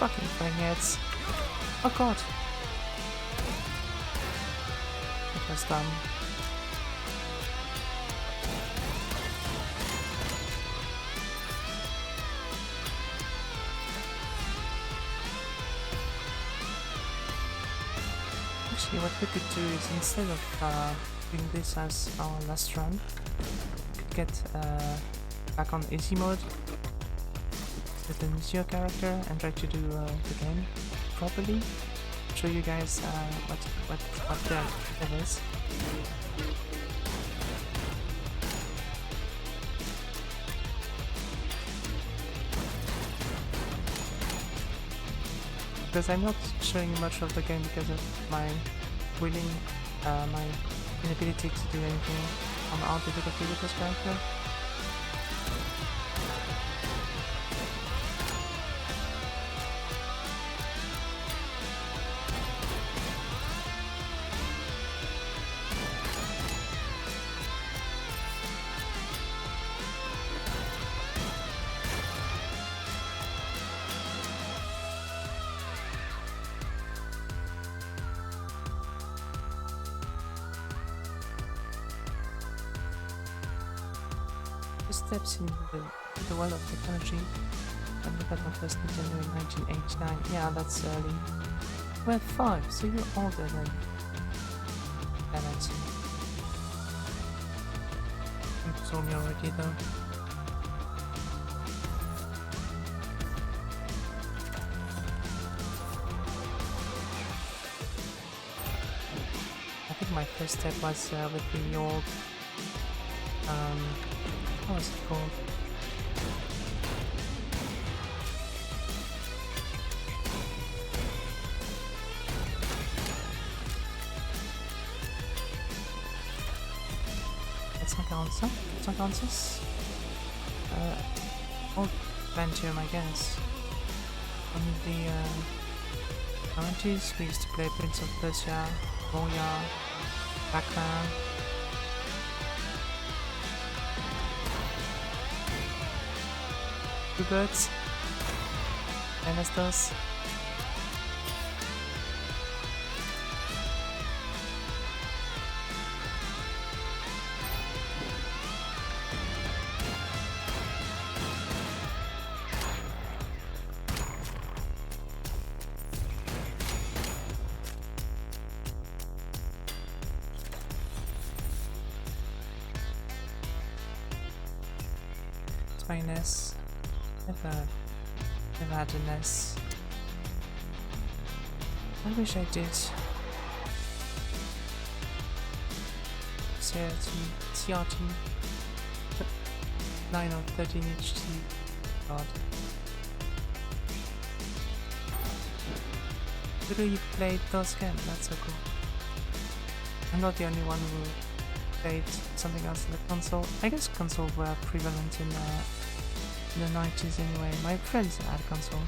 Fucking faggots. Oh god. That was dumb. Actually, what we could do is instead of doing this as our last run, we could get back on easy mode with an easier character and try to do the game properly. Show you guys what that is. Because I'm not showing much of the game because of my my inability to do anything on hard difficulty with this character. Steps in the world of technology. I got my first Nintendo in 1989. Yeah, that's early. We're 5, so you're older than Bennett. You told me already though. I think my first step was with the old what was it called? It's not answer. It's not answers. Old Phantom, I guess. On the 90s, we used to play Prince of Persia, Warrior, Pac-Man. Birds, Anestos. Finest. Never had a NES. I wish I did. CRT 9 or 13 HT. God. Really, you played those games? That's so cool. I'm not the only one who played something else on the console. I guess consoles were prevalent in the 90s anyway. My friends had consoles.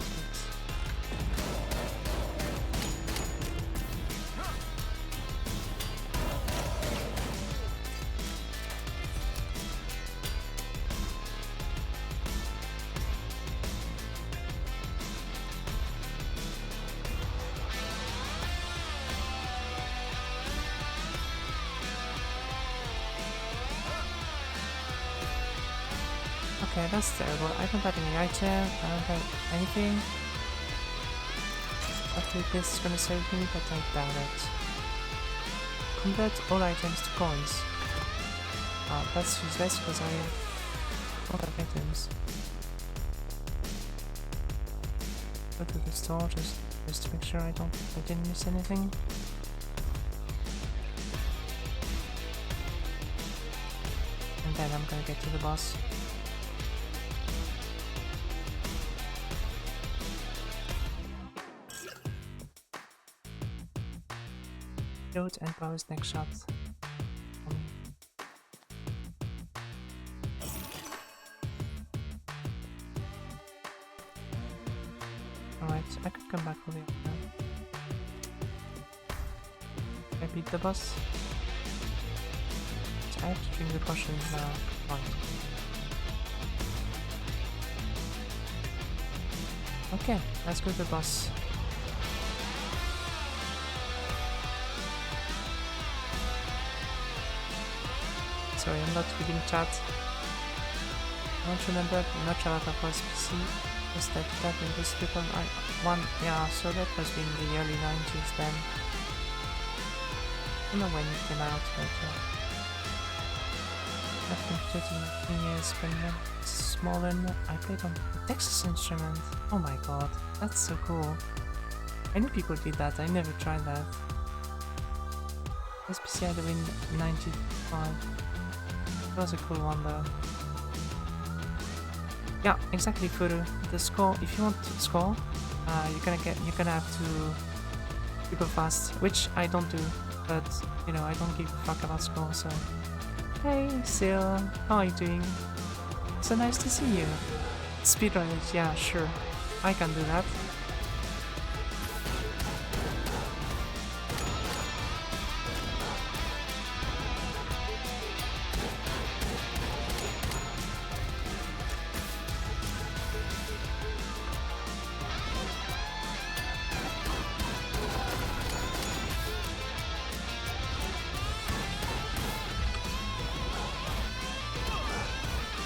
Okay, that's terrible. I don't have any item, I don't have anything. I think this is gonna save me, but I doubt it. Convert all items to coins. That's useless because I don't have items. Go to the store just to make sure I didn't miss anything. And then I'm gonna get to the boss. Load and powers next shot. Alright, I could come back for the other. I beat the boss. So I have to drink the potion now. Fine. Okay, let's go to the boss. Sorry, I'm not reading chat. I don't remember much about our first PC. Just that in this people one, yeah, so that was in the early 90s then. I don't know when it came out, but I've been 13 years when smaller. I played on Texas Instrument. Oh my god, that's so cool. I knew people did that, I never tried that. This PC had been 95. It was a cool one though. Yeah, exactly, Furu. The score, if you want to score, you're gonna have to go fast, which I don't do, but you know, I don't give a fuck about score, so. Hey, Sil, how are you doing? So nice to see you. Speedrunners, yeah, sure. I can do that.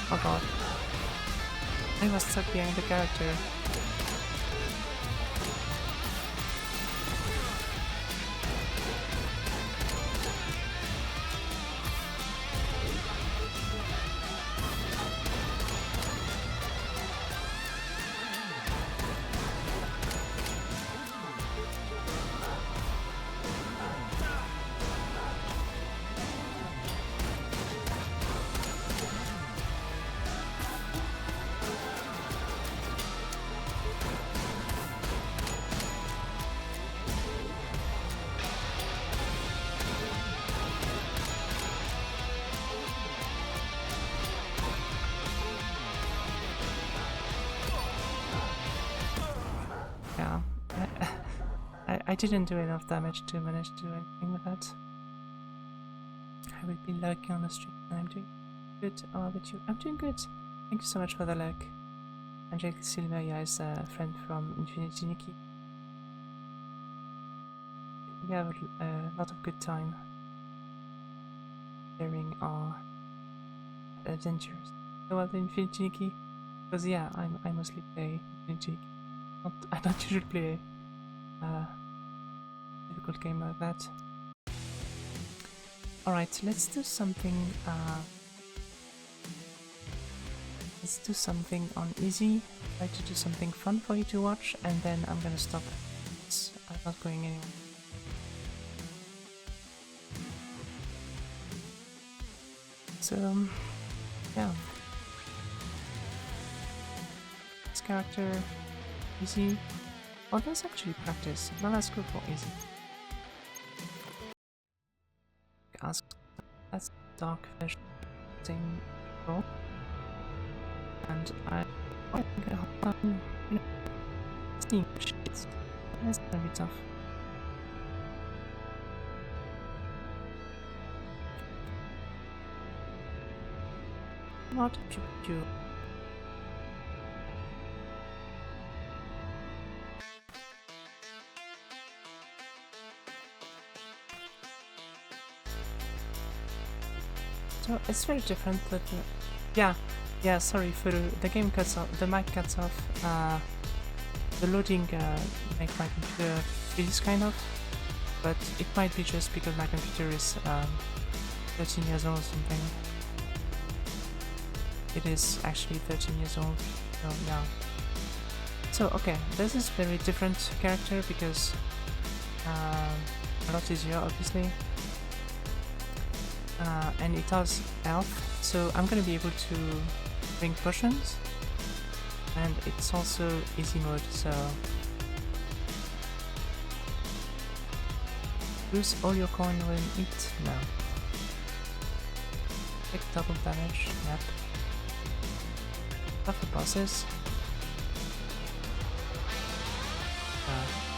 Oh god. I was stuck behind the character. Yeah, I didn't do enough damage to manage to do anything with that. I will be lurking on the street and I'm doing good. Oh, but you, I'm doing good. Thank you so much for the lurk. Angelic Silveria is a friend from Infinity Nikki. We have a lot of good time sharing our adventures. So what, Infinity Nikki? Because yeah, I mostly play Infinity Nikki. I don't usually play a difficult game like that. Alright, let's do something on easy. Try to do something fun for you to watch, and then I'm gonna stop. I'm not going anywhere. So, yeah. This character, easy. Oh, let's actually practice. Well, let's go for easy. Ask. That's dark version thing. And I think I'll Steam sheets. That's gonna be tough. What if you So it's very different, but yeah, Yeah, sorry, Furu. The game cuts off. The mic cuts off. The loading make my computer freeze kind of, but it might be just because my computer is 13 years old or something. It is actually 13 years old. So yeah. So okay, this is very different character because a lot easier, obviously. And it has health, so I'm gonna be able to drink potions, and it's also easy mode, so lose all your coin when eat. No. Take double damage. Yep. Tougher bosses.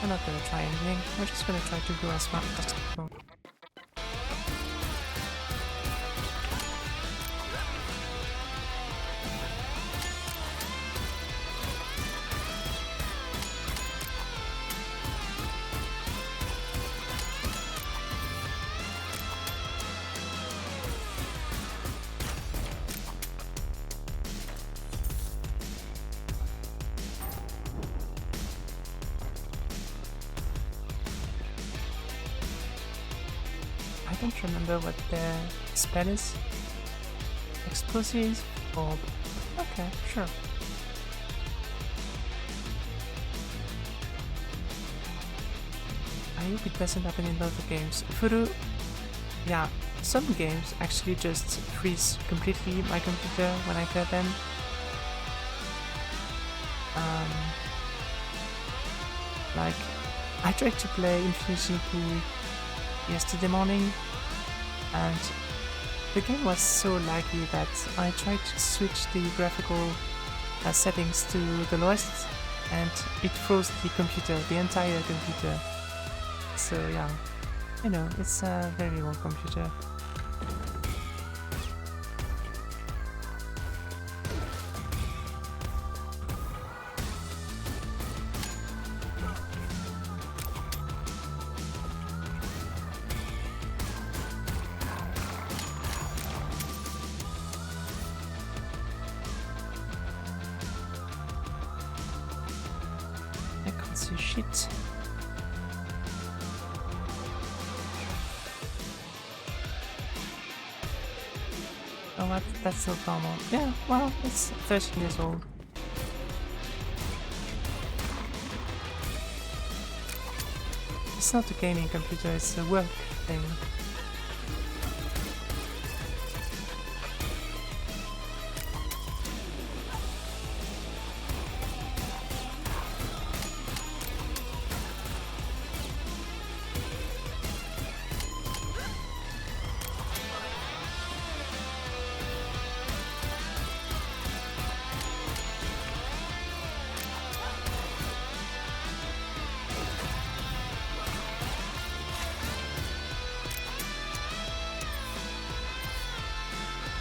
I'm not gonna try anything. We're just gonna try to go as fast as possible. I don't remember what the spell is. Explosive orb. Okay, sure. I hope it doesn't happen in other games. Furu, yeah, some games actually just freeze completely my computer when I play them. Like, I tried to play Infinity yesterday morning, and the game was so laggy that I tried to switch the graphical settings to the lowest, and it froze the computer, the entire computer. So yeah, you know, it's a very old computer. I can't see shit. Oh, what? That's so normal. Yeah, well, it's 13 years old. It's not a gaming computer, it's a work thing.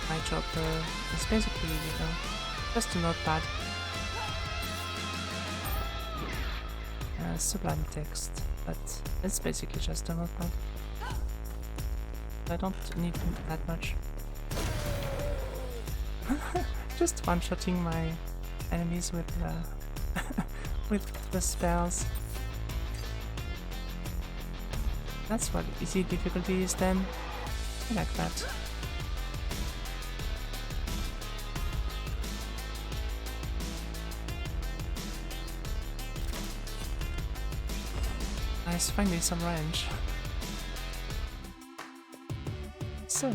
My job is basically, you know, just a notepad. Sublime text, but it's basically just a notepad. I don't need that much. Just one-shotting my enemies with with the spells. That's what easy difficulty is then. I like that. Nice, finally some range. So,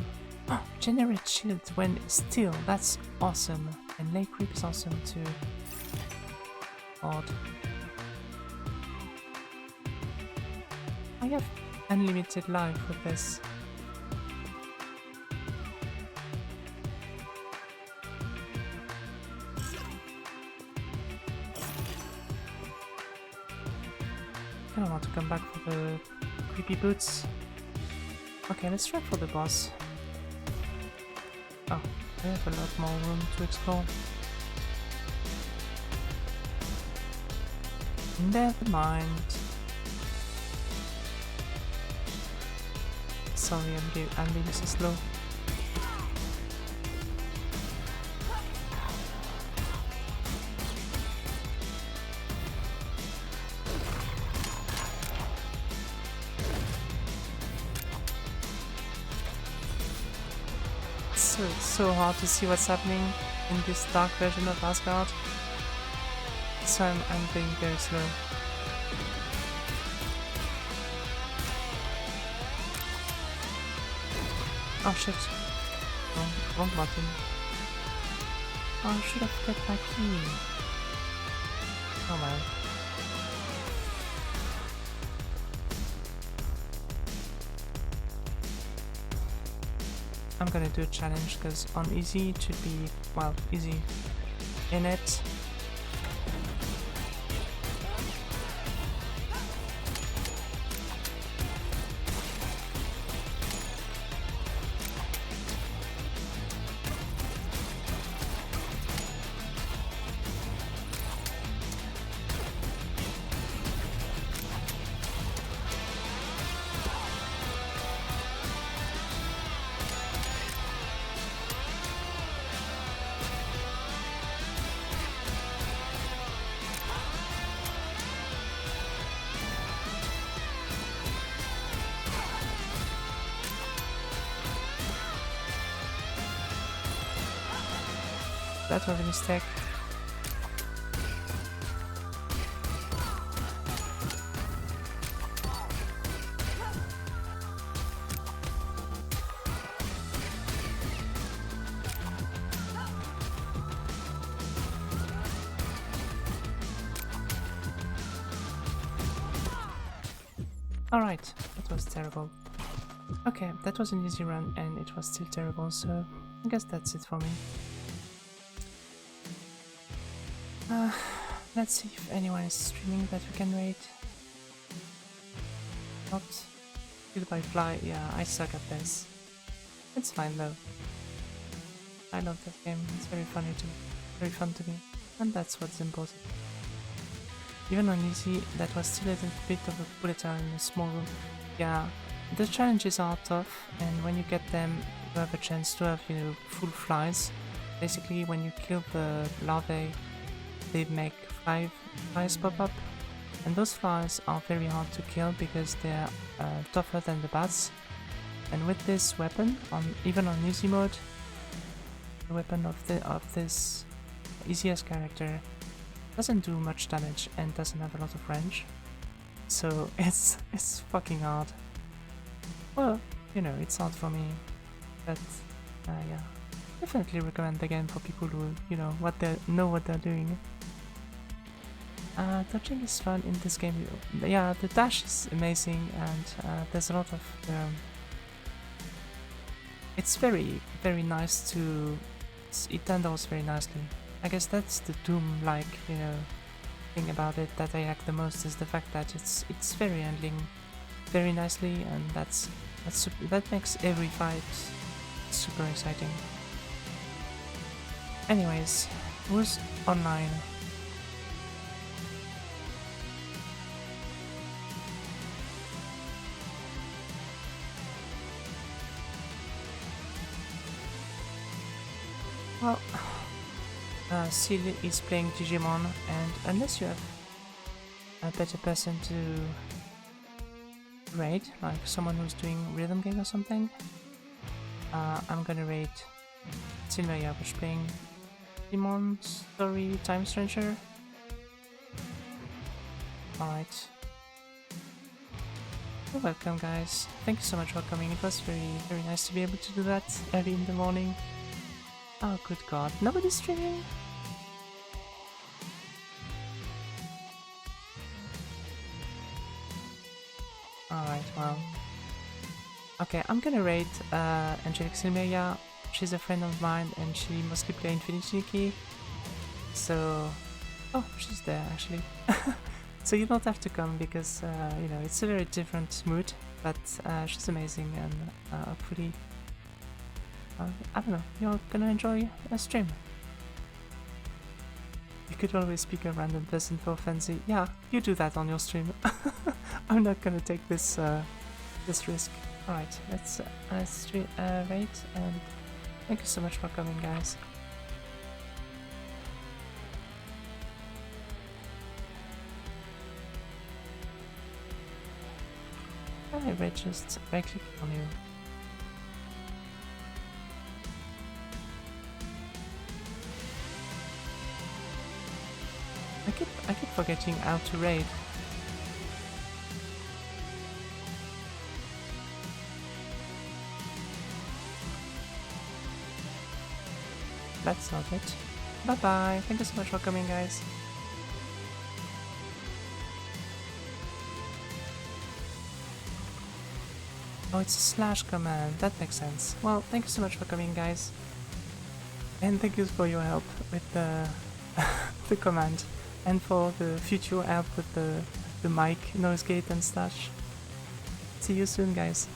generate shield when still, that's awesome. And lay creep is awesome too. Odd. I have unlimited life with this. I don't want to come back for the creepy boots. Okay, let's try for the boss. Oh, I have a lot more room to explore. Never mind. Sorry, I'm being so slow. so hard to see what's happening in this dark version of Asgard. So I'm being very slow. Oh shit. Wrong button. Oh, I should have kept my key. Oh man. I'm gonna do a challenge because on easy it should be, well, easy in it. That was a mistake. Alright, that was terrible. Okay, that was an easy run and it was still terrible, so I guess that's it for me. Let's see if anyone is streaming that we can rate. Not killed by fly. Yeah, I suck at this. It's fine though. I love that game. It's very fun to me, and that's what's important. Even on easy, that was still a little bit of a bullet hell in a small room. Yeah, the challenges are tough, and when you get them, you have a chance to have, you know, full flies. Basically, when you kill the larvae, they make flies pop up, and those flies are very hard to kill because they're tougher than the bats. And with this weapon, even on easy mode, the weapon of this easiest character doesn't do much damage and doesn't have a lot of range, so it's fucking hard. Well, you know, it's hard for me, but yeah, definitely recommend the game for people who, you know, know what they're doing. Dodging is fun in this game. Yeah, the dash is amazing, and there's a lot of it's very nice to. It handles very nicely. I guess that's the Doom-like, you know, thing about it that I like the most, is the fact that it's very handling very nicely, and that makes every fight super exciting. Anyways, who's online? Well, Seal is playing Digimon, and unless you have a better person to raid, like someone who's doing rhythm game or something, I'm gonna raid Silveria, which is playing Demon Story Time Stranger. Alright. You're welcome, guys. Thank you so much for coming. It was very nice to be able to do that early in the morning. Oh, good god. Nobody's streaming? Alright, well. Okay, I'm gonna rate Angelic Silmeria. She's a friend of mine and she mostly plays Infinity Key. So... Oh, she's there actually. So you don't have to come because, you know, it's a very different mood. But she's amazing, and hopefully... I don't know, you're gonna enjoy a stream. You could always pick a random person for fancy. Yeah, you do that on your stream. I'm not gonna take this this risk. Alright, let's rate, and thank you so much for coming, guys. I just right click on you. I keep forgetting how to raid. That's not it. Bye bye. Thank you so much for coming, guys. Oh, it's a slash command. That makes sense. Well, thank you so much for coming, guys. And thank you for your help with the the command, and for the future help with the mic noise gate and such. See you soon, guys.